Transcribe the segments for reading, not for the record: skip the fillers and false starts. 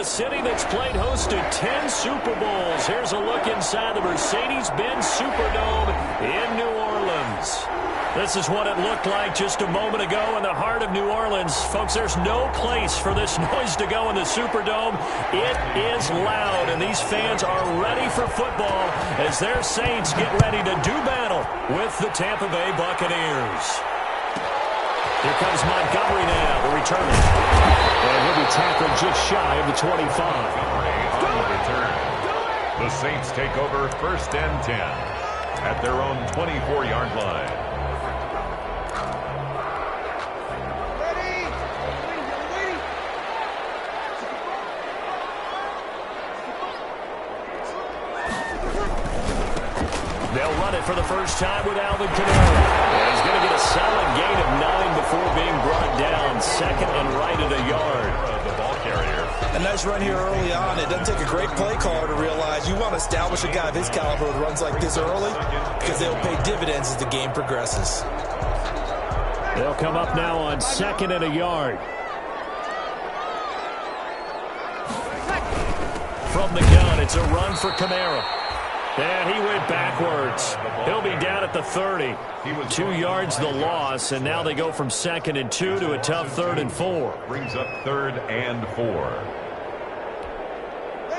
city that's played host to 10 Super Bowls. Here's a look inside the Mercedes-Benz Superdome in New Orleans. This is what it looked like just a moment ago in the heart of New Orleans. Folks, there's no place for this noise to go in the Superdome. It is loud, and these fans are ready for football as their Saints get ready to do battle with the Tampa Bay Buccaneers. Here comes Montgomery now, the returner. And he'll be tackled just shy of the 25. On the return. The Saints take over 1st and 10 at their own 24-yard line. They'll run it for the first time with Alvin Kamara. And he's going to get a solid gain of 9 before being brought down. Second and right at a yard. The ball carrier. A nice run here early on. It doesn't take a great play caller to realize you want to establish a guy of his caliber who runs like this early because they'll pay dividends as the game progresses. They'll come up now on 2nd and a yard. From the gun, it's a run for Kamara. And he went backwards. He'll be down at the 30. 2 yards the loss, and now they go from 2nd and 2 to a tough 3rd and 4. Brings up 3rd and 4.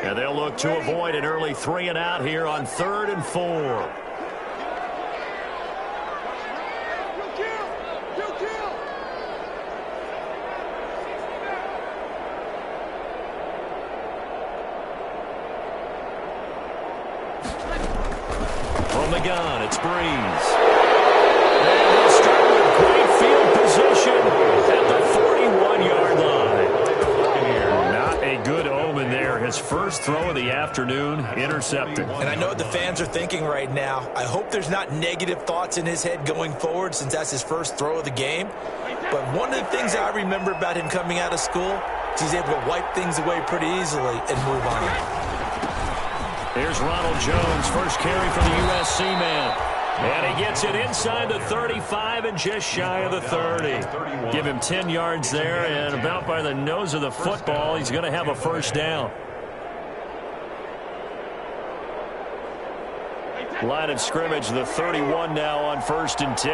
And they'll look to avoid an early 3 and out here on 3rd and 4. From the gun, it's Breeze. And they'll start with great field position at the 41-yard line. Not a good omen there. His first throw of the afternoon intercepted. And I know what the fans are thinking right now. I hope there's not negative thoughts in his head going forward since that's his first throw of the game. But one of the things I remember about him coming out of school is he's able to wipe things away pretty easily and move on. Here's Ronald Jones, first carry for the USC man. And he gets it inside the 35 and just shy of the 30. Give him 10 yards there, and about by the nose of the football, he's going to have a first down. Line of scrimmage, the 31 now on 1st and 10.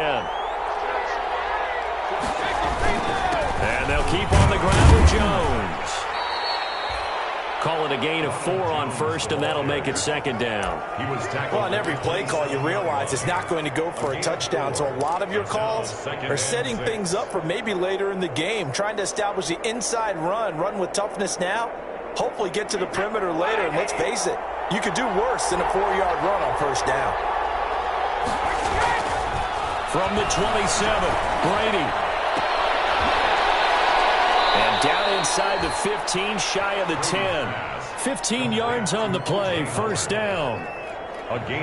And they'll keep on the ground with Jones. Call it a gain of 4 on 1st, and that'll make it 2nd down. Well, on every play call, you realize it's not going to go for a touchdown, so a lot of your calls are setting things up for maybe later in the game, trying to establish the inside run with toughness now, hopefully get to the perimeter later, and let's face it, you could do worse than a 4-yard run on 1st down. From the 27, Brady. And down inside the 15, shy of the 10. 15 yards on the play, 1st down.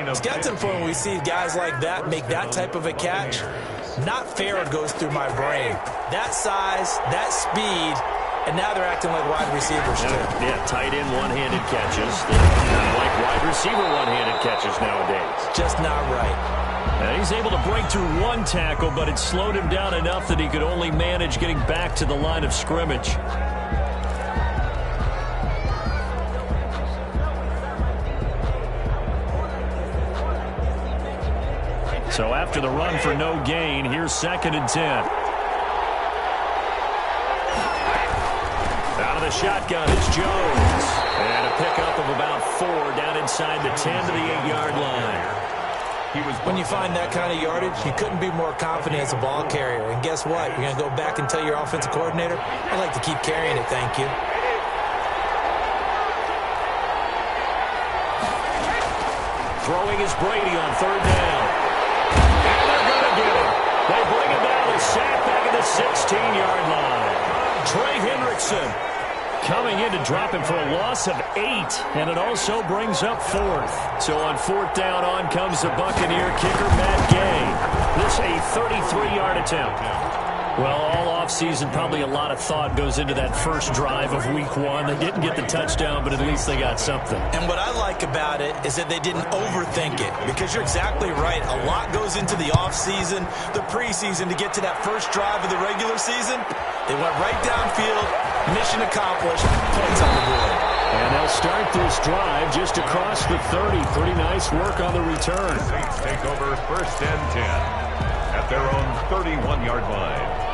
It's got to the point when we see guys like that make that type of a catch. Not fair goes through my brain. That size, that speed, and now they're acting like wide receivers too. Yeah, tight end one-handed catches. They're not like wide receiver one-handed catches nowadays. Just not right. And he's able to break through 1 tackle, but it slowed him down enough that he could only manage getting back to the line of scrimmage. So after the run for no gain, here's 2nd and 10. Out of the shotgun is Jones. And a pickup of about 4 down inside the 10 to the 8-yard line. When you find that kind of yardage, you couldn't be more confident as a ball carrier. And guess what? You're going to go back and tell your offensive coordinator, I'd like to keep carrying it, thank you. Throwing is Brady on 3rd down. And they're going to get him. They bring him down to sack back at the 16-yard line. Trey Hendrickson coming in to drop him for a loss of 8, and it also brings up 4th. So on 4th down, on comes the Buccaneer kicker, Matt Gay. This a 33-yard attempt. Well, all offseason, probably a lot of thought goes into that first drive of Week 1. They didn't get the touchdown, but at least they got something. And what I like about it is that they didn't overthink it, because you're exactly right. A lot goes into the offseason, the preseason, to get to that first drive of the regular season. They went right downfield, mission accomplished, points on the board. And they'll start this drive just across the 30. Pretty nice work on the return. Saints take over first and 10 at their own 31-yard line.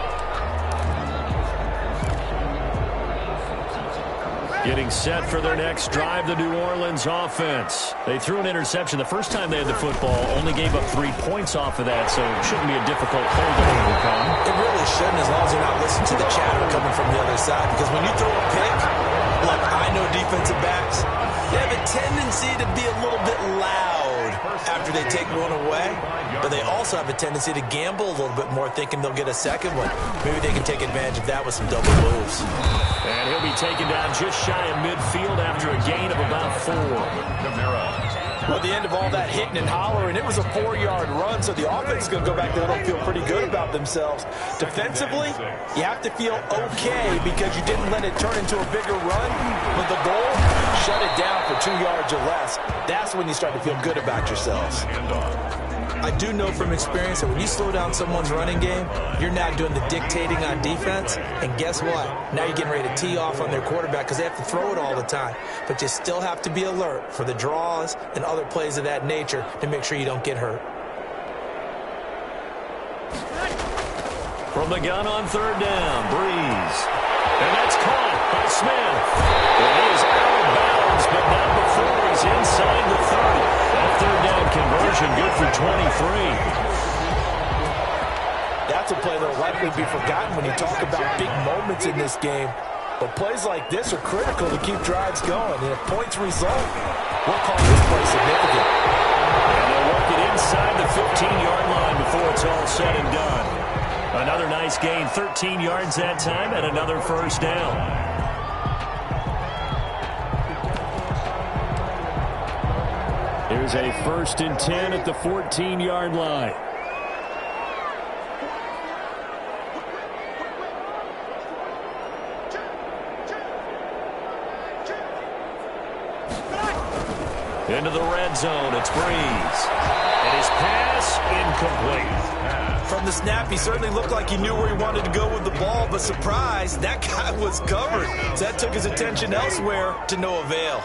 Getting set for their next drive, the New Orleans offense. They threw an interception the first time they had the football, only gave up 3 points off of that, so it shouldn't be a difficult hold to overcome. It really shouldn't, as long as you're not listening to the chatter coming from the other side, because when you throw a pick, look, I know defensive backs, they have a tendency to be a little bit loud after they take one away, but they also have a tendency to gamble a little bit more, thinking they'll get a second one. Maybe they can take advantage of that with some double moves. And he'll be taken down just shy of midfield after a gain of about 4. Well, at the end of all that hitting and hollering, it was a 4-yard run, so the offense is going to go back there and feel pretty good about themselves. Defensively, you have to feel okay because you didn't let it turn into a bigger run. But the goal, shut it down for 2 yards or less. That's when you start to feel good about yourselves. I do know from experience that when you slow down someone's running game, you're now doing the dictating on defense. And guess what? Now you're getting ready to tee off on their quarterback because they have to throw it all the time. But you still have to be alert for the draws and other plays of that nature to make sure you don't get hurt. From the gun on third down, Breeze. And that's caught by Smith. And he is out of bounds, but not before he's inside the 30. That third down conversion good for 23. That's a play that will likely be forgotten when you talk about big moments in this game. But plays like this are critical to keep drives going. And if points result, we'll call this play significant. And they'll work it inside the 15-yard line before it's all said and done. Another nice gain, 13 yards that time, and another first down. Here's a 1st and 10 at the 14-yard line. Into the red zone, it's Breeze. And his pass incomplete. From the snap, he certainly looked like he knew where he wanted to go with the ball, but surprise, that guy was covered. So that took his attention elsewhere to no avail.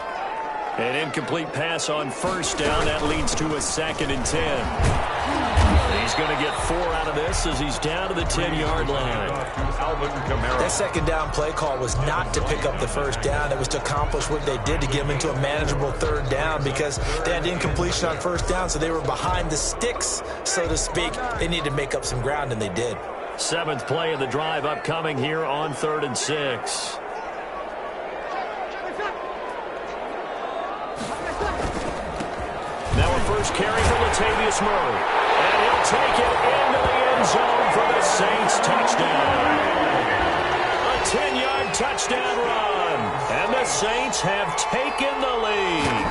An incomplete pass on first down. That leads to a 2nd and 10. He's going to get 4 out of this as he's down to the 10-yard line. That second down play call was not to pick up the first down. It was to accomplish what they did to get him into a manageable third down because they had incompletion on first down, so they were behind the sticks, so to speak. They needed to make up some ground, and they did. 7th play of the drive upcoming here on 3rd and 6. Now a first carry for Latavius Murray. And he'll take it into the end zone for the Saints touchdown. A 10-yard touchdown run. And the Saints have taken the lead.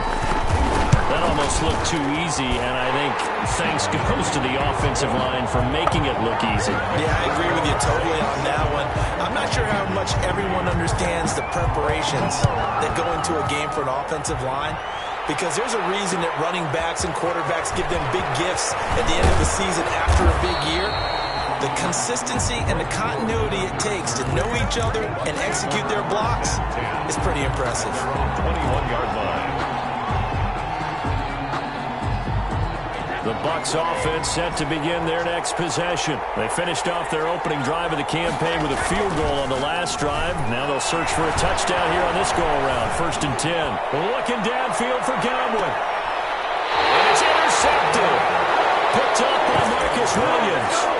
That almost looked too easy, and I think thanks goes to the offensive line for making it look easy. Yeah, I agree with you totally on that one. I'm not sure how much everyone understands the preparations that go into a game for an offensive line. Because there's a reason that running backs and quarterbacks give them big gifts at the end of the season after a big year. The consistency and the continuity it takes to know each other and execute their blocks is pretty impressive. 21-yard line. The Bucs offense set to begin their next possession. They finished off their opening drive of the campaign with a field goal on the last drive. Now they'll search for a touchdown here on this go-around. 1st and 10. Looking downfield for Godwin. And it's intercepted. Picked up by Marcus Williams.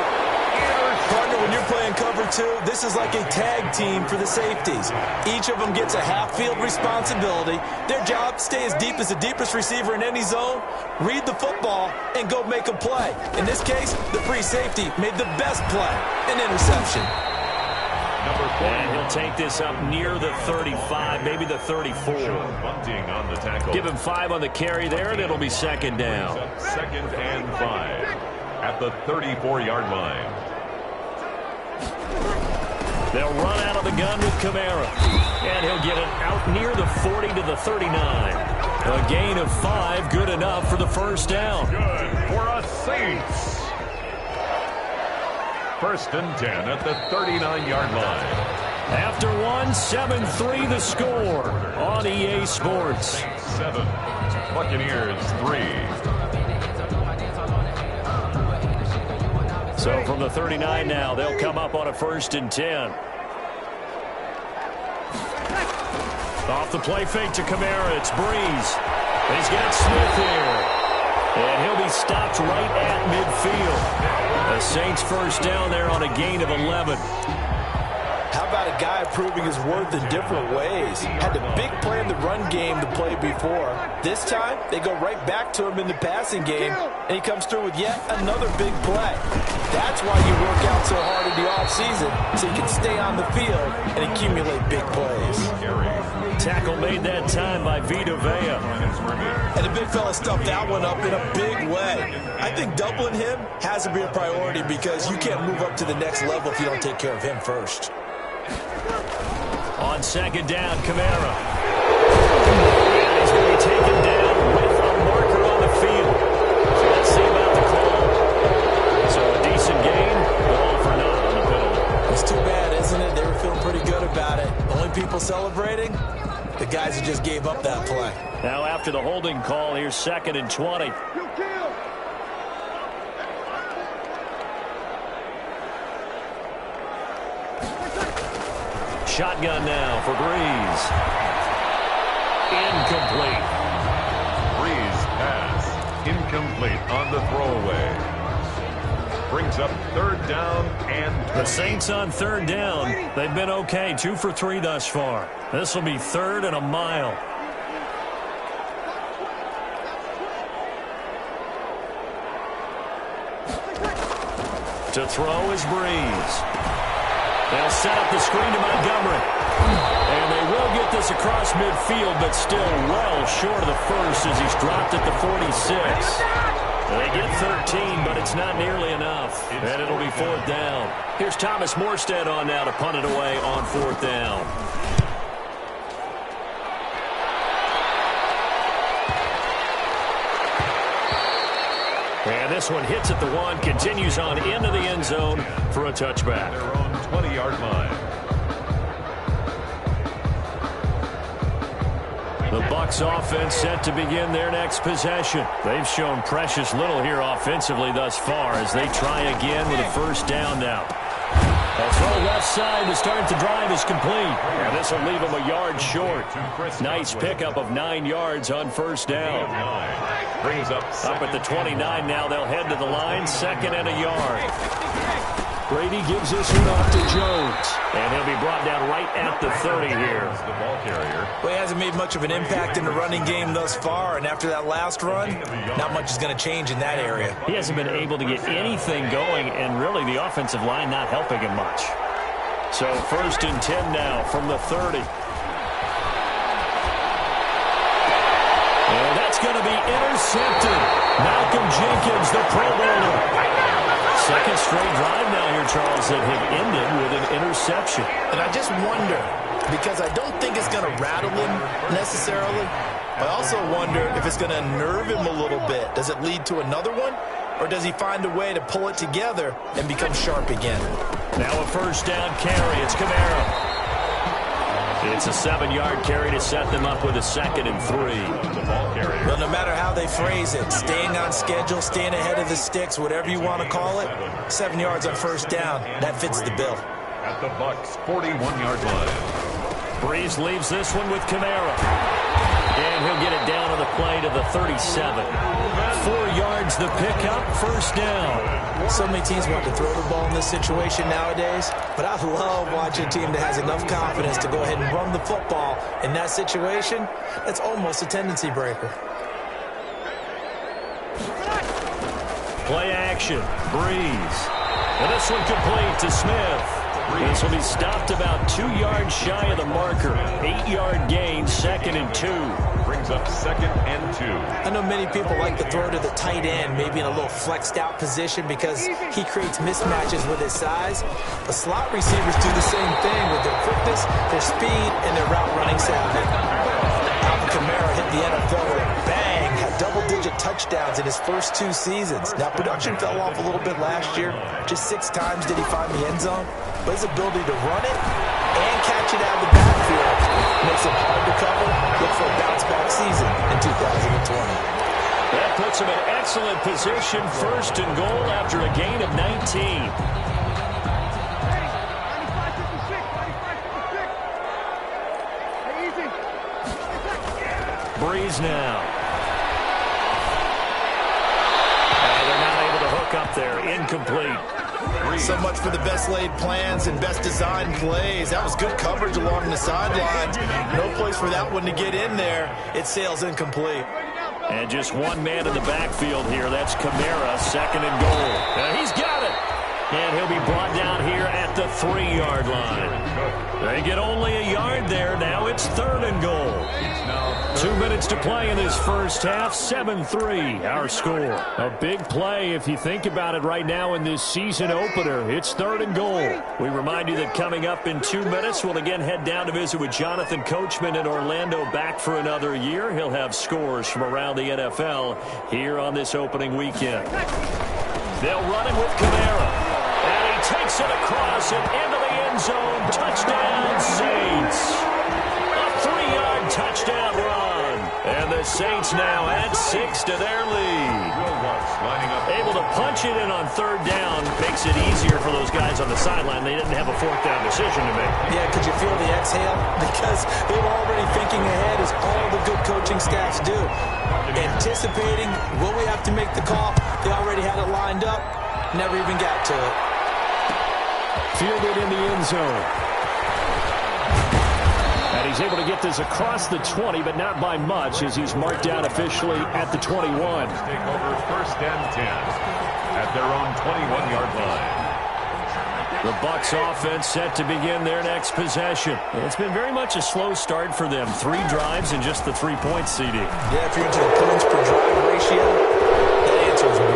Partner, when you're playing cover 2, this is like a tag team for the safeties. Each of them gets a half-field responsibility. Their job, stay as deep as the deepest receiver in any zone, read the football, and go make a play. In this case, the free safety made the best play, an interception. And he'll take this up near the 35, maybe the 34. Bunting on the tackle. Give him 5 on the carry there, and it'll be 2nd down. 2nd and 5 at the 34-yard line. They'll run out of the gun with Kamara. And he'll get it out near the 40 to the 39. A gain of 5, good enough for the first down. Good for a Saints. 1st and 10 at the 39-yard line. After one, 7-3 the score on EA Sports. 7, Buccaneers 3. So from the 39 now, they'll come up on a 1st and 10. Off the play fake to Kamara, it's Breeze. He's got Smith here. And he'll be stopped right at midfield. The Saints first down there on a gain of 11. How about a guy proving his worth in different ways? Had the big play in the run game to play before. This time, they go right back to him in the passing game, and he comes through with yet another big play. That's why you work out so hard in the offseason, so you can stay on the field and accumulate big plays. Tackle made that time by Vita Vea. And the big fella stuffed that one up in a big way. I think doubling him has to be a priority because you can't move up to the next level if you don't take care of him first. On 2nd down, Kamara. And he's going to be taken down with a marker on the field. So let's see about the call. So a decent gain, but all for naught on the penalty. It's too bad, isn't it? They were feeling pretty good about it. Only people celebrating, the guys who just gave up that play. Now after the holding call, here's 2nd and 20. Shotgun now for Breeze. Incomplete. Breeze pass. Incomplete on the throwaway. Brings up 3rd down and 20. The Saints on 3rd down. They've been okay. 2 for 3 thus far. This will be 3rd and a mile. To throw is Breeze. They'll set up the screen to Montgomery. And they will get this across midfield, but still well short of the first as he's dropped at the 46. They get 13, but it's not nearly enough. And it'll be 4th down. Here's Thomas Morstead on now to punt it away on 4th down. And this one hits at the 1, continues on into the end zone for a touchback. Their own 20-yard line. The Bucs offense set to begin their next possession. They've shown precious little here offensively thus far as they try again with a 1st down now. A throw left side to start the drive is complete. And this will leave them a yard short. Nice pickup of 9 yards on 1st down. Brings up at the 29 now. They'll head to the line. 2nd and a yard. Brady gives this one off to Jones. And he'll be brought down right at the 30 here. The ball carrier. Well, he hasn't made much of an impact in the running game thus far, and after that last run, not much is going to change in that area. He hasn't been able to get anything going, and really the offensive line not helping him much. So 1st and 10 now from the 30. And that's going to be intercepted. Malcolm Jenkins, the Pro Bowler. 2nd straight drive now here, Charles, that have ended with an interception. And I just wonder, because I don't think it's going to rattle him necessarily, I also wonder if it's going to nerve him a little bit. Does it lead to another one? Or does he find a way to pull it together and become sharp again? Now a 1st down carry. It's Kamara. It's a 7-yard carry to set them up with a 2nd and 3. The ball carrier. Well, no matter how they phrase it, staying on schedule, staying ahead of the sticks, whatever you want to call it, 7 yards on 1st down, that fits the bill. At the Bucs' 41-yard line. Breeze leaves this one with Kamara. And he'll get it down on the play to the 37. 4 yards the pickup, 1st down. So many teams want to throw the ball in this situation nowadays, but I love watching a team that has enough confidence to go ahead and run the football in that situation. That's almost a tendency breaker. Play action, Breeze. And this one complete to Smith. This will be stopped about 2 yards shy of the marker. 8-yard gain, 2nd and 2. Brings up 2nd and 2. I know many people like to throw to the tight end, maybe in a little flexed out position because he creates mismatches with his size. But slot receivers do the same thing with their quickness, their speed, and their route running savvy. Alvin Kamara hit the NFL with a bang, had double-digit touchdowns in his first 2 seasons. Now, production fell off a little bit last year. Just 6 times did he find the end zone. But his ability to run it and catch it out of the backfield. Makes it hard to cover. Look for a bounce-back season in 2020. That puts him in excellent position, first and goal after a gain of 19. Breeze now. And they're not able to hook up there. Incomplete. So much for the best laid plans and best designed plays. That was good coverage along the sidelines. No place for that one to get in there. It sails incomplete. And just one man in the backfield here. That's Kamara, second and goal. He's got it. And he'll be brought down here at the 3-yard line. They get only a yard there. Now it's third and goal. 2 minutes to play in this first half. 7-3, our score. A big play if you think about it right now in this season opener. It's third and goal. We remind you that coming up in 2 minutes, we'll again head down to visit with Jonathan Coachman in Orlando, back for another year. He'll have scores from around the NFL here on this opening weekend. They'll run it with Kamara. And he takes it across and into the end zone. Touchdown, Saints. A 3-yard touchdown run. And the Saints now add 6 to their lead. Able to punch it in on third down. Makes it easier for those guys on the sideline. They didn't have a fourth down decision to make. Yeah, could you feel the exhale? Because they were already thinking ahead, as all the good coaching staffs do. Anticipating, will we have to make the call? They already had it lined up. Never even got to it. Fielded in the end zone. And he's able to get this across the 20, but not by much, as he's marked down officially at the 21. Take over first and 10 at their own 21-yard line. The Bucs offense set to begin their next possession. It's been very much a slow start for them. 3 drives and just the 3 points, CD. Yeah, if you're into the points per drive ratio, that answer is 1.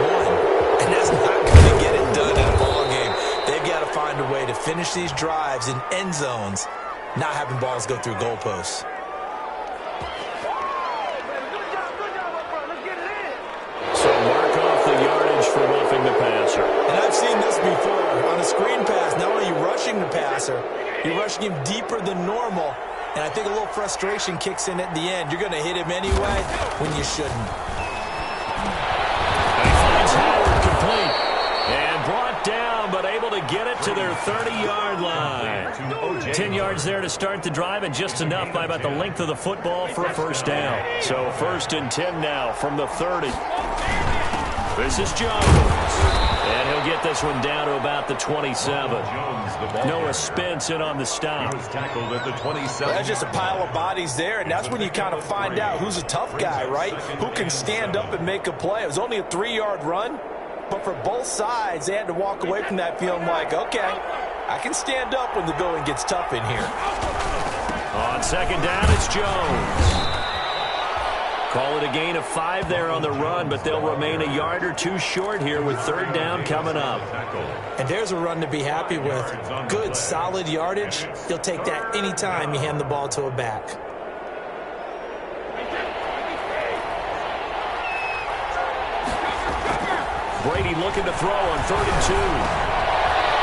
And that's not going to get it done in a ball game. They've got to find a way to finish these drives in end zones, not having balls go through goalposts. So mark off the yardage for roughing the passer. And I've seen this before. On a screen pass, not only are you rushing the passer, you're rushing him deeper than normal. And I think a little frustration kicks in at the end. You're going to hit him anyway when you shouldn't. And he finds Howard complete. And brought down, but able to get it to their 30-yard line. 10 yards there to start the drive, and just enough by about the length of the football for a first down. So first and 10 now from the 30. This is Jones. And he'll get this one down to about the 27. Noah Spence in on the stop. Tackled at the 27. That's just a pile of bodies there, and that's when you kind of find out who's a tough guy, right? Who can stand up and make a play. It was only a 3-yard run, but for both sides, they had to walk away from that feeling like, okay, I can stand up when the going gets tough in here. On second down, it's Jones. Call it a gain of 5 there on the run, but they'll remain a yard or 2 short here with third down coming up. And there's a run to be happy with. Good, solid yardage. You'll take that anytime you hand the ball to a back. Brady looking to throw on third and 2.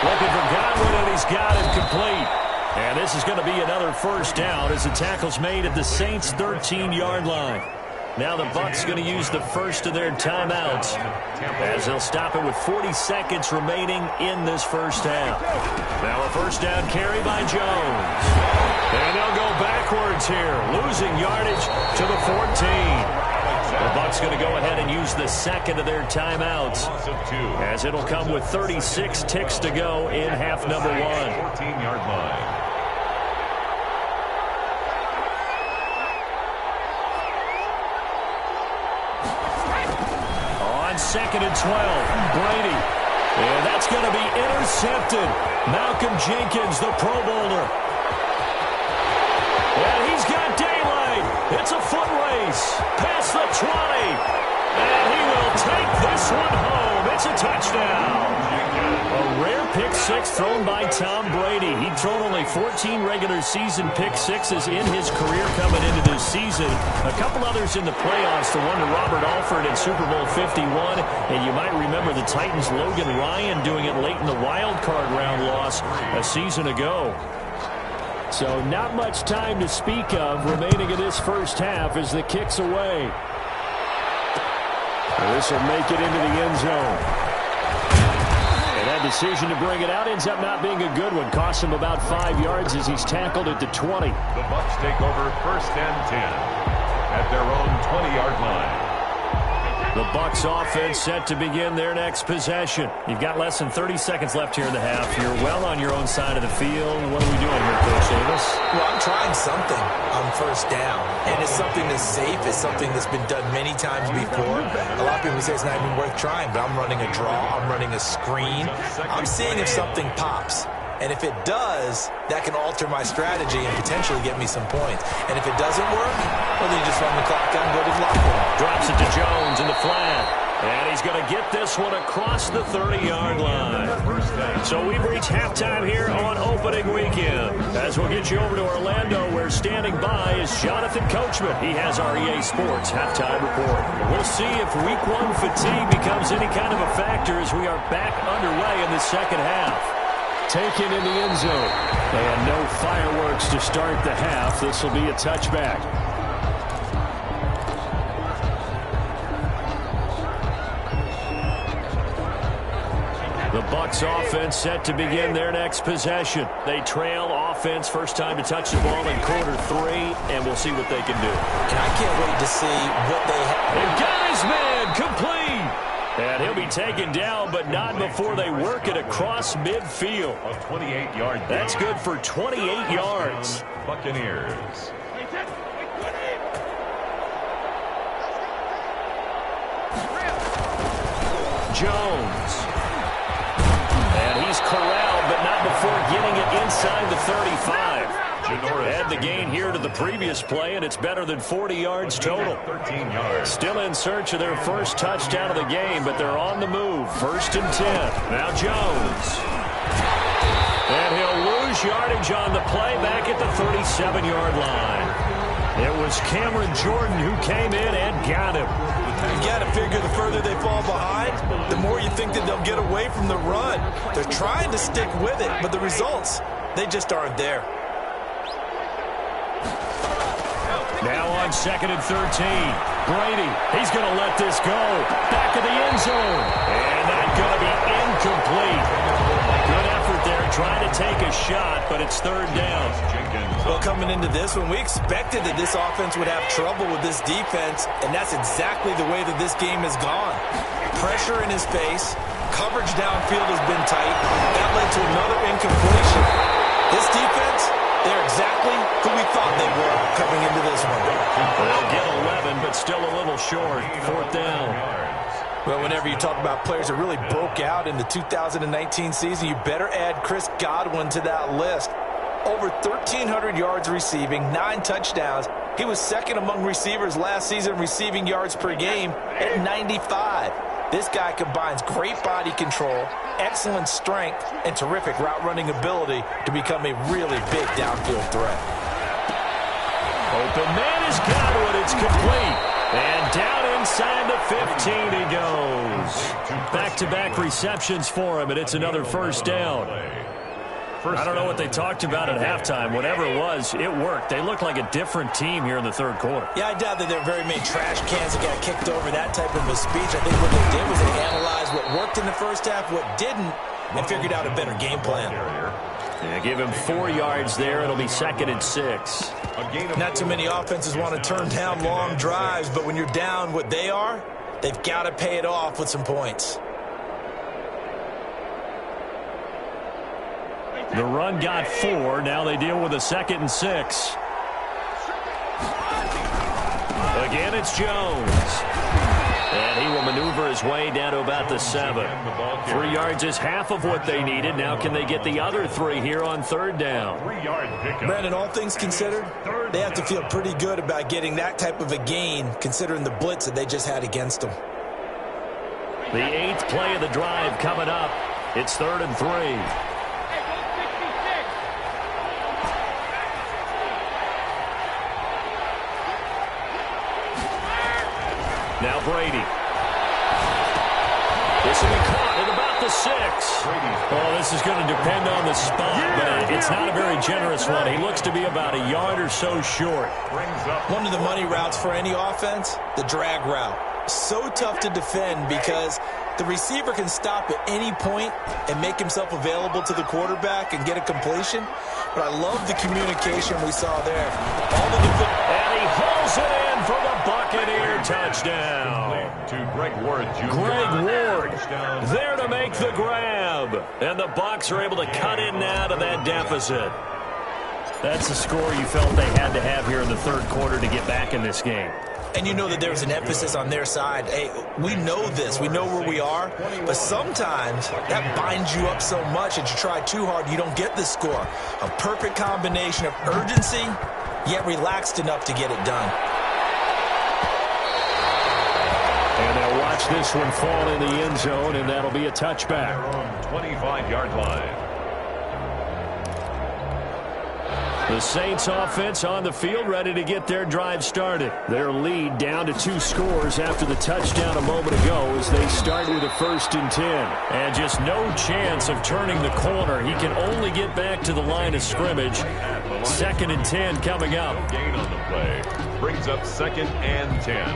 Looking for Godwin, and he's got it complete. And this is going to be another first down as the tackle's made at the Saints' 13-yard line. Now the Bucs going to use the first of their timeouts as they'll stop it with 40 seconds remaining in this first half. Now a first down carry by Jones. And they'll go backwards here, losing yardage to the 14. The Bucs going to go ahead and use the second of their timeouts as it'll come with 36 ticks to go in half number 1. 14-yard line. Second and 12, Brady. And that's going to be intercepted. Malcolm Jenkins, the Pro Bowler. And he's got daylight. It's a foot race. Past the 20. And he will take this one home. It's a touchdown. A rare pick-6 thrown by Tom Brady. He'd thrown only 14 regular season pick-6s in his career coming into this season. A couple others in the playoffs, the one to Robert Alford in Super Bowl 51. And you might remember the Titans' Logan Ryan doing it late in the wild card round loss a season ago. So not much time to speak of remaining in this first half as the kick's away. This will make it into the end zone. And that decision to bring it out ends up not being a good one. Costs him about 5 yards as he's tackled at the 20. The Bucs take over first and 10 at their own 20-yard line. The Bucs offense set to begin their next possession. You've got less than 30 seconds left here in the half. You're well on your own side of the field. What are we doing here, Coach Davis? Well, I'm trying something on first down, and it's something that's safe. It's something that's been done many times before. A lot of people say it's not even worth trying, but I'm running a draw. I'm running a screen. I'm seeing if something pops. And if it does, that can alter my strategy and potentially get me some points. And if it doesn't work, well, then you just run the clock out and go to the locker room. Drops it to Jones in the flat. And he's going to get this one across the 30-yard line. So we've reached halftime here on opening weekend. As we'll get you over to Orlando, where standing by is Jonathan Coachman. He has our EA Sports halftime report. We'll see if week one fatigue becomes any kind of a factor as we are back underway in the second half. Taken in the end zone. And no fireworks to start the half. This will be a touchback. The Bucs offense set to begin their next possession. They trail offense, first time to touch the ball in quarter 3, and we'll see what they can do. And I can't wait to see what they have. And got his man complete. And he'll be taken down, but not before they work it across midfield. A 28-yard. That's good for 28 yards. Buccaneers. Jones. And he's corralled, but not before getting it inside the 35. Add the gain here to the previous play, and it's better than 40 yards total. 13 yards. Still in search of their first touchdown of the game, but they're on the move. First and 10. Now Jones. And he'll lose yardage on the play back at the 37-yard line. It was Cameron Jordan who came in and got him. You got to figure the further they fall behind, the more you think that they'll get away from the run. They're trying to stick with it, but the results, they just aren't there. Now on second and 13. Brady, he's going to let this go. Back of the end zone. And that's going to be incomplete. Good effort there trying to take a shot, but it's third down. Well, coming into this one, we expected that this offense would have trouble with this defense, and that's exactly the way that this game has gone. Pressure in his face. Coverage downfield has been tight. That led to another incompletion. This defense, they're exactly who we thought they were coming into this one. They'll get 11, but still a little short. Fourth down. Well, whenever you talk about players that really broke out in the 2019 season, you better add Chris Godwin to that list. Over 1,300 yards receiving, 9 touchdowns. He was second among receivers last season receiving yards per game at 95. This guy combines great body control, excellent strength, and terrific route running ability to become a really big downfield threat. Open man is Godwin. It's complete. And down inside the 15 he goes. Back-to-back receptions for him, and it's another first down. I don't know what they talked about at halftime. Whatever it was, it worked. They looked like a different team here in the third quarter. Yeah, I doubt that there were very many trash cans that got kicked over, that type of a speech. I think what they did was they analyzed what worked in the first half, what didn't, and figured out a better game plan. Yeah, give him 4 yards there. It'll be second and 6. Not too many offenses want to turn down long drives, but when you're down what they are, they've got to pay it off with some points. The run got 4. Now they deal with a second and 6. Again, it's Jones. And he will maneuver his way down to about the 7. 3 yards is half of what they needed. Now can they get the other 3 here on third down? Brandon, all things considered, they have to feel pretty good about getting that type of a gain considering the blitz that they just had against them. The 8th play of the drive coming up. It's 3rd and 3. Now Brady. This will be caught at about the the 6. Well, this is going to depend on the spot, but it's not a very generous one. He looks to be about a yard or so short. One of the money routes for any offense, the drag route. So tough to defend because the receiver can stop at any point and make himself available to the quarterback and get a completion. But I love the communication we saw there. And he hauls it in for the Buccaneer touchdown. To Greg Ward Jr. Greg Ward there to make the grab. And the Bucs are able to cut in now to that deficit. That's the score you felt they had to have here in the third quarter to get back in this game. And you know that there's an emphasis on their side. Hey, we know this. We know where we are. But sometimes that binds you up so much that you try too hard, you don't get the score. A perfect combination of urgency, yet relaxed enough to get it done. And they'll watch this one fall in the end zone, and that'll be a touchback. 25-yard line. The Saints offense on the field, ready to get their drive started. Their lead down to 2 scores after the touchdown a moment ago as they start with a 1st and 10. And just no chance of turning the corner. He can only get back to the line of scrimmage. 2nd and 10 coming up. Gain on the play. Brings up 2nd and 10.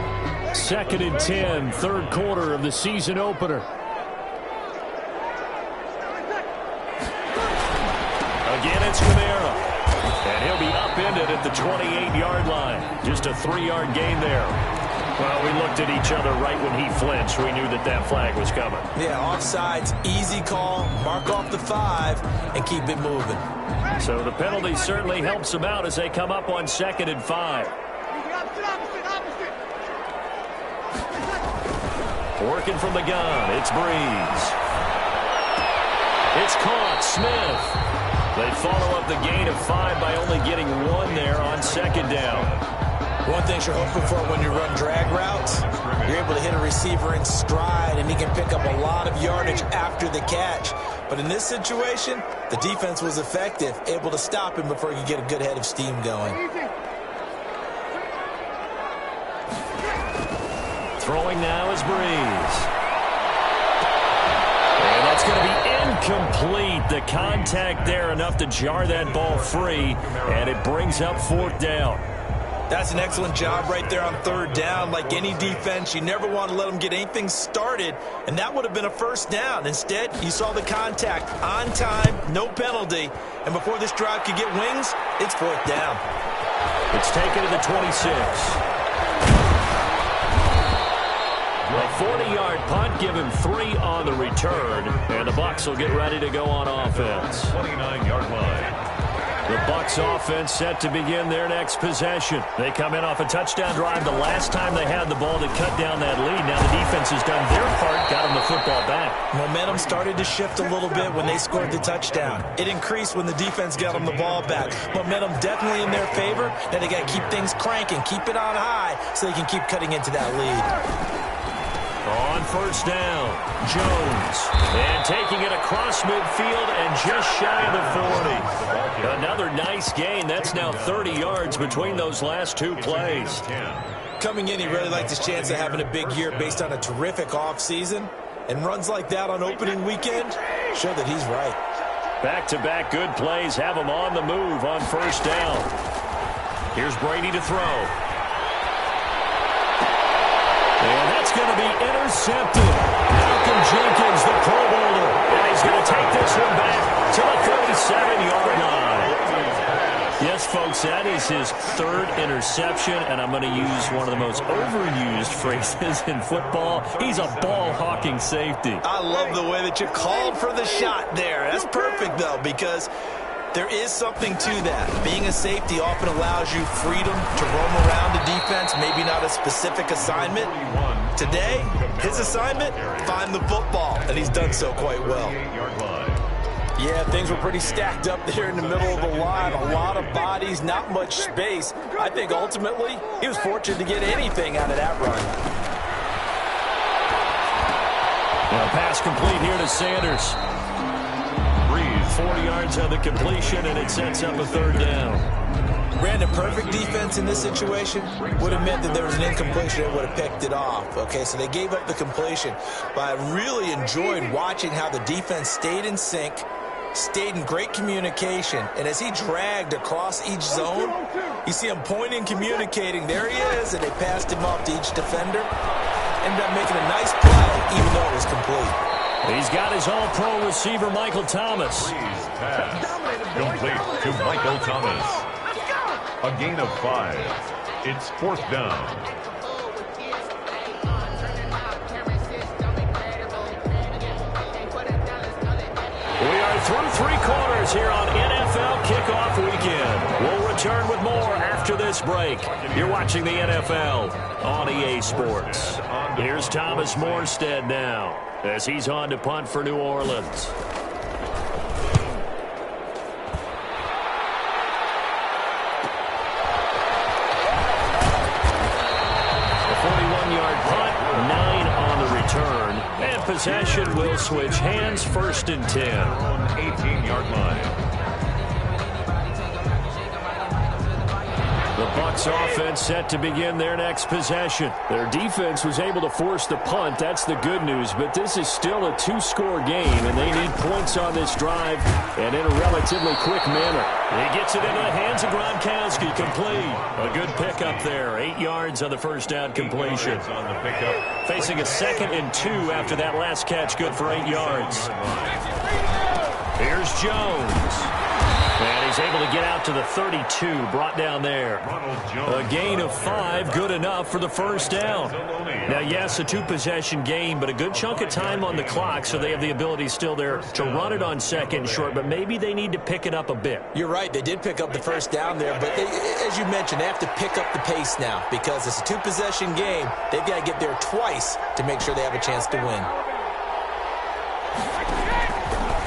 2nd and 10, third quarter of the season opener. Again, it's Kamara. And he'll be upended at the 28-yard line. Just a 3-yard gain there. Well, we looked at each other right when he flinched. We knew that that flag was coming. Yeah, offsides, easy call, mark off the 5, and keep it moving. So the penalty certainly helps them out as they come up on 2nd and 5. Working from the gun, it's Breeze. It's caught, Smith. They follow up the gain of 5 by only getting 1 there on 2nd down. One thing you're hoping for when you run drag routes, you're able to hit a receiver in stride, and he can pick up a lot of yardage after the catch. But in this situation, the defense was effective, able to stop him before he could get a good head of steam going. Throwing now is Breeze. And that's going to be incomplete. The contact there enough to jar that ball free, and it brings up 4th down. That's an excellent job right there on 3rd down. Like any defense, you never want to let them get anything started, and that would have been a 1st down. Instead, you saw the contact on time, no penalty, and before this drive could get wings, it's 4th down. It's taken to the 26. A 40-yard punt, give him 3 on the return, and the Bucs will get ready to go on offense. 29-yard line. The Bucs offense set to begin their next possession. They come in off a touchdown drive the last time they had the ball to cut down that lead. Now the defense has done their part, got them the football back. Momentum started to shift a little bit when they scored the touchdown. It increased when the defense got them the ball back. Momentum definitely in their favor. Now they got to keep things cranking, keep it on high so they can keep cutting into that lead. On 1st down, Jones. And taking it across midfield and just shy of the 40. Another nice gain. That's now 30 yards between those last 2 plays. Coming in, he really liked his chance of having a big year based on a terrific offseason. And runs like that on opening weekend show that he's right. Back-to-back good plays have him on the move on 1st down. Here's Brady to throw. And that's going to be intercepted. Malcolm Jenkins, the Pro Bowler. And he's going to take this one back to the 37-yard line. Yes, folks, that is his 3rd interception, and I'm going to use one of the most overused phrases in football. He's a ball-hawking safety. I love the way that you called for the shot there. That's perfect, though, because there is something to that. Being a safety often allows you freedom to roam around the defense, maybe not a specific assignment. Today, his assignment, find the football, and he's done so quite well. Yeah, things were pretty stacked up there in the middle of the line. A lot of bodies, not much space. I think ultimately he was fortunate to get anything out of that run. Now, pass complete here to Sanders. 4 yards on the completion, and it sets up a 3rd down. Brandon, perfect defense in this situation would have meant that there was an incompletion that would have picked it off. Okay, so they gave up the completion. But I really enjoyed watching how the defense stayed in sync, stayed in great communication, and as he dragged across each zone, you see him pointing, communicating. There he is, and they passed him off to each defender. Ended up making a nice play, even though it was complete. He's got his all-pro receiver, Michael Thomas. Pass complete to Michael Thomas. A gain of 5. It's 4th down. We are through 3 quarters here on NFL Kickoff Weekend. We'll return with more after this break. You're watching the NFL on EA Sports. Here's Thomas Morstead now as he's on to punt for New Orleans. And possession will switch hands, 1st and 10. 18-yard line. The Bucs offense set to begin their next possession. Their defense was able to force the punt. That's the good news. But this is still a 2-score game, and they need points on this drive and in a relatively quick manner. He gets it into the hands of Gronkowski, complete. A good pickup there. 8 yards on the first down completion. On the pickup. Facing a 2nd and 2 after that last catch, good for 8 yards. Here's Jones. And he's able to get out to the 32, brought down there. A gain of 5, good enough for the first down. Now, yes, a 2-possession game, but a good chunk of time on the clock, so they have the ability still there to run it on 2nd and short, but maybe they need to pick it up a bit. You're right, they did pick up the first down there, but as you mentioned, they have to pick up the pace now because it's a 2-possession game. They've got to get there twice to make sure they have a chance to win.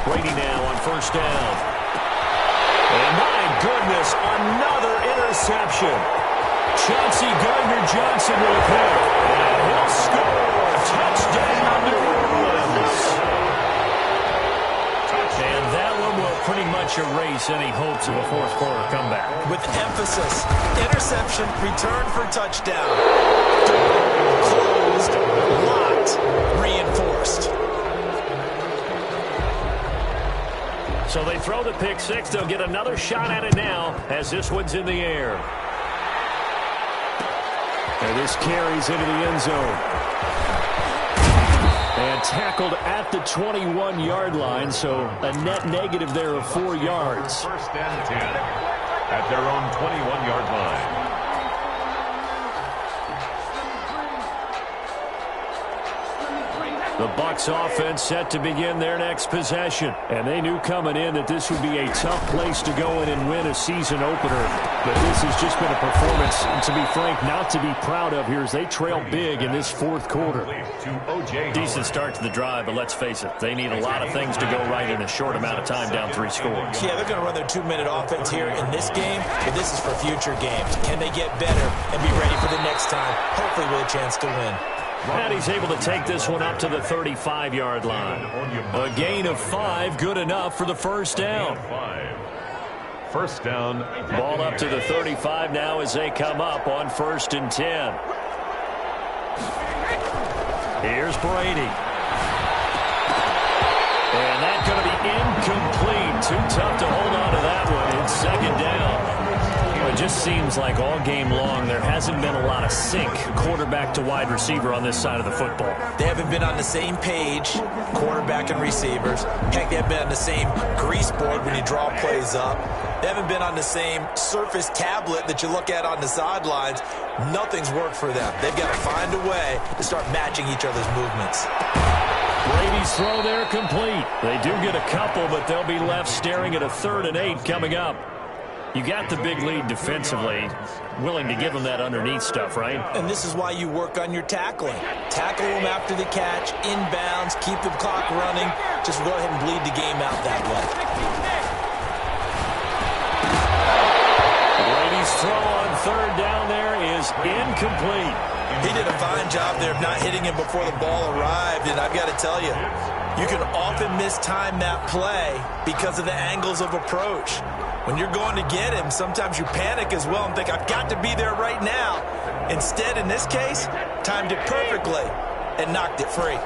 Brady now on first down. And my goodness, another interception. Chauncey Gardner-Johnson with a pick. And he'll score. Touchdown, New Orleans. And that one will pretty much erase any hopes of a 4th quarter comeback. With emphasis, interception, return for touchdown. Closed, locked, reinforced. So they throw the pick 6. They'll get another shot at it now as this one's in the air. And this carries into the end zone. And tackled at the 21-yard line, so a net negative there of 4 yards. 1st and 10 at their own 21-yard line. The Bucs offense set to begin their next possession. And they knew coming in that this would be a tough place to go in and win a season opener. But this has just been a performance, and to be frank, not to be proud of here as they trail big in this 4th quarter. Decent start to the drive, but let's face it, they need a lot of things to go right in a short amount of time down 3 scores. Yeah, they're going to run their 2-minute offense here in this game, but this is for future games. Can they get better and be ready for the next time, hopefully with a chance to win? And he's able to take this one up to the 35-yard line. A gain of 5, good enough for the first down. 1st down. Ball up to the 35 now as they come up on 1st and 10. Here's Brady. And that's going to be incomplete. Too tough to hold on to that one. It's 2nd down. It just seems like all game long there hasn't been a lot of sync quarterback to wide receiver on this side of the football. They haven't been on the same page, quarterback and receivers. Heck, they haven't been on the same grease board when you draw plays up. They haven't been on the same surface tablet that you look at on the sidelines. Nothing's worked for them. They've got to find a way to start matching each other's movements. Brady's throw there complete. They do get a couple, but they'll be left staring at a 3rd and 8 coming up. You got the big lead defensively, willing to give them that underneath stuff, right? And this is why you work on your tackling. Tackle them after the catch, inbounds, keep the clock running. Just go ahead and bleed the game out that way. Brady's throw on 3rd down there is incomplete. He did a fine job there of not hitting him before the ball arrived, and I've got to tell you, you can often mistime that play because of the angles of approach. When you're going to get him, sometimes you panic as well and think, I've got to be there right now. Instead, in this case, timed it perfectly and knocked it free.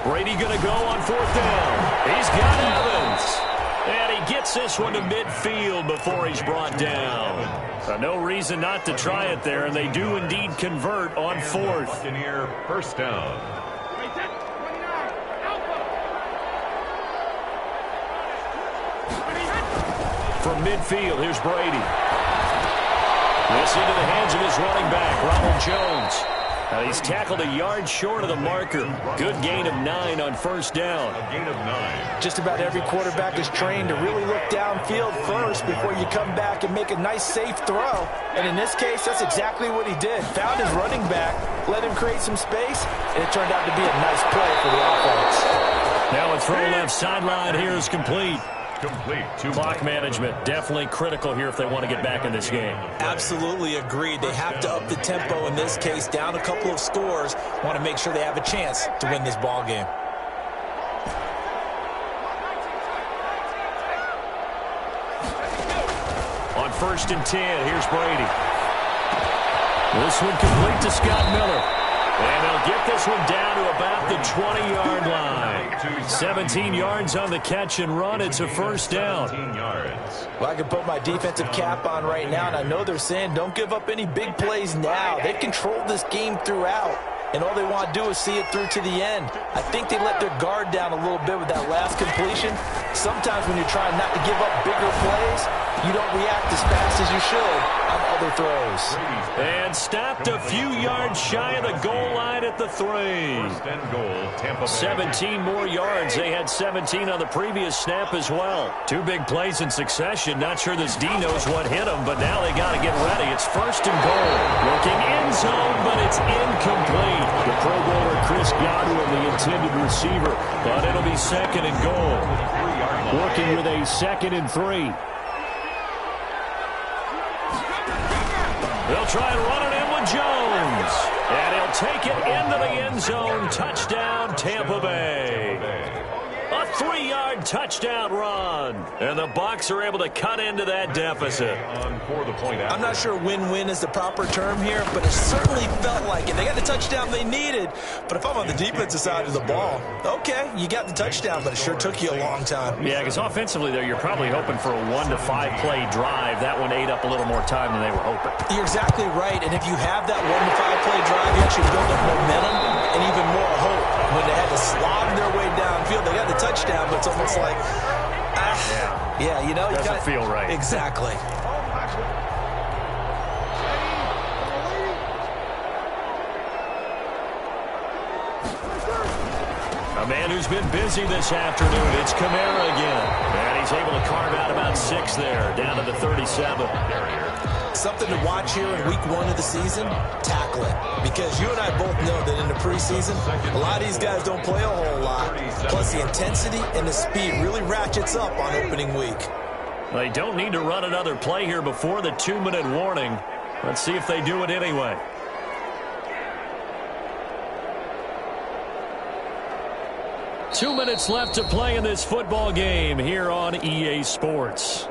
Brady going to go on 4th down. He's got Evans. And he gets this one to midfield before he's brought down. No reason not to try it there, and they do indeed convert on 4th. Buccaneer, 1st down. From midfield, here's Brady. This into the hands of his running back, Ronald Jones. He's tackled a yard short of the marker. Good gain of 9 on 1st down. A gain of 9. Just about every quarterback is trained to really look downfield first before you come back and make a nice, safe throw. And in this case, that's exactly what he did. Found his running back, let him create some space, and it turned out to be a nice play for the offense. Now a throw left sideline here is complete. Complete. Clock management, definitely critical here if they want to get back in this game. Absolutely agreed. They have to up the tempo in this case, down a couple of scores. Want to make sure they have a chance to win this ball game. On 1st and 10, here's Brady. This one complete to Scott Miller. And they'll get this one down to about the 20-yard line. 17 yards on the catch and run. It's a 1st down. Well, I can put my defensive cap on right now, and I know they're saying don't give up any big plays now. They've controlled this game throughout, and all they want to do is see it through to the end. I think they let their guard down a little bit with that last completion. Sometimes when you're trying not to give up bigger plays, you don't react as fast as you should on other throws. And stopped a few yards shy of the goal line at the 3. 1st and goal, Tampa Bay. 17 more yards. They had 17 on the previous snap as well. 2 big plays in succession. Not sure this D knows what hit him, but now they got to get ready. It's 1st and goal. Looking end zone, but it's incomplete. The Pro Bowler Chris Godwin, the intended receiver, but it'll be 2nd and goal. Working with a 2nd and 3. They'll try and run it in with Jones. And he'll take it into the end zone. Touchdown, Tampa Bay. A 3-yard touchdown run. And the Bucs are able to cut into that deficit. I'm not sure win-win is the proper term here, but it certainly felt like it. They got the touchdown they needed. But if I'm on the defensive side of the ball, okay, you got the touchdown, but it sure took you a long time. Yeah, because offensively, there, you're probably hoping for a 1 to 5 play drive. That one ate up a little more time than they were hoping. You're exactly right. And if you have that 1 to 5 play drive, you actually build up momentum and even more hope. When they had to slog their way downfield, they got the touchdown, but it's almost like, yeah, you know, doesn't feel right. Exactly. A man who's been busy this afternoon, it's Kamara again. And he's able to carve out about 6 there, down to the 37. Something to watch here in week 1 of the season, tackling. Because you and I both know that in the preseason, a lot of these guys don't play a whole lot. Plus the intensity and the speed really ratchets up on opening week. They don't need to run another play here before the 2-minute warning. Let's see if they do it anyway. Two minutes left to play in this football game here on EA Sports.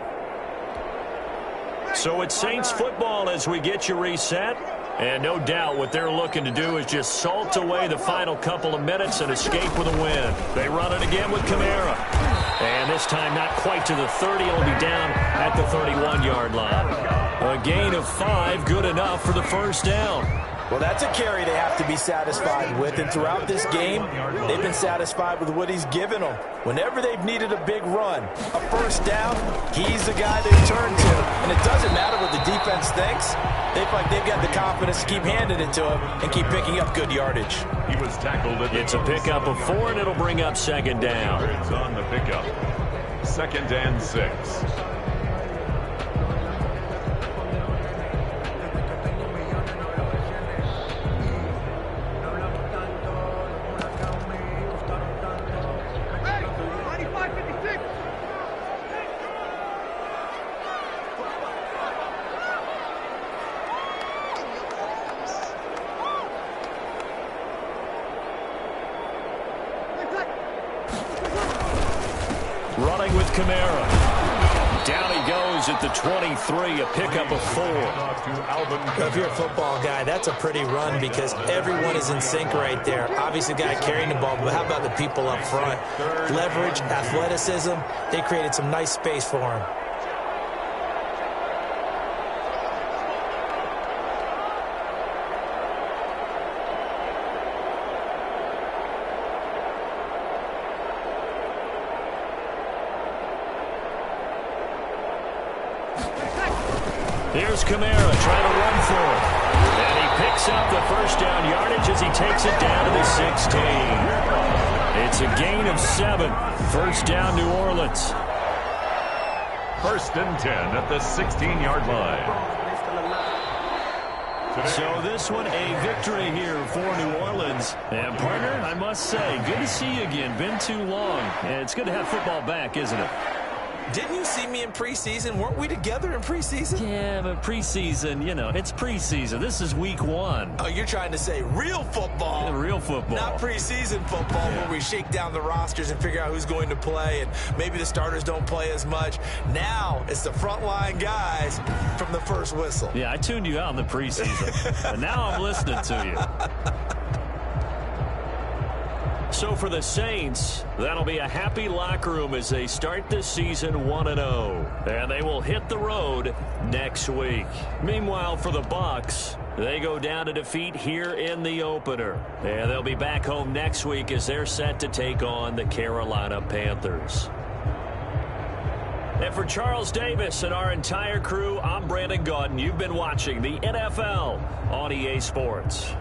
So it's Saints football as we get you reset. And no doubt what they're looking to do is just salt away the final couple of minutes and escape with a win. They run it again with Kamara. And this time not quite to the 30. It'll be down at the 31-yard line. A gain of 5, good enough for the 1st down. Well, that's a carry they have to be satisfied with. And throughout this game, they've been satisfied with what he's given them. Whenever they've needed a big run, a 1st down, he's the guy they turn to. And it doesn't matter what the defense thinks. They feel like they've got the confidence to keep handing it to him and keep picking up good yardage. He was tackled. It's a pickup of 4, and it'll bring up 2nd down. It's on the pickup. 2nd and 6. Kamara. Down he goes at the 23, a pickup of 4. If you're a football guy, that's a pretty run because everyone is in sync right there. Obviously, the guy carrying the ball, but how about the people up front? Leverage, athleticism, they created some nice space for him. Here's Kamara trying to run for it. And he picks up the first down yardage as he takes it down to the 16. It's a gain of 7. First down, New Orleans. 1st and 10 at the 16-yard line. So this one, a victory here for New Orleans. And, partner, I must say, good to see you again. Been too long. And it's good to have football back, isn't it? Didn't you see me in preseason? Weren't we together in preseason? Yeah, but preseason, you know, it's preseason. This is week 1. Oh, you're trying to say real football. Yeah, real football. Not preseason football where we shake down the rosters and figure out who's going to play, and maybe the starters don't play as much. Now it's the frontline guys from the first whistle. Yeah, I tuned you out in the preseason, but now I'm listening to you. So for the Saints, that'll be a happy locker room as they start this season 1-0. And they will hit the road next week. Meanwhile, for the Bucs, they go down to defeat here in the opener. And they'll be back home next week as they're set to take on the Carolina Panthers. And for Charles Davis and our entire crew, I'm Brandon Gaudin. You've been watching the NFL on EA Sports.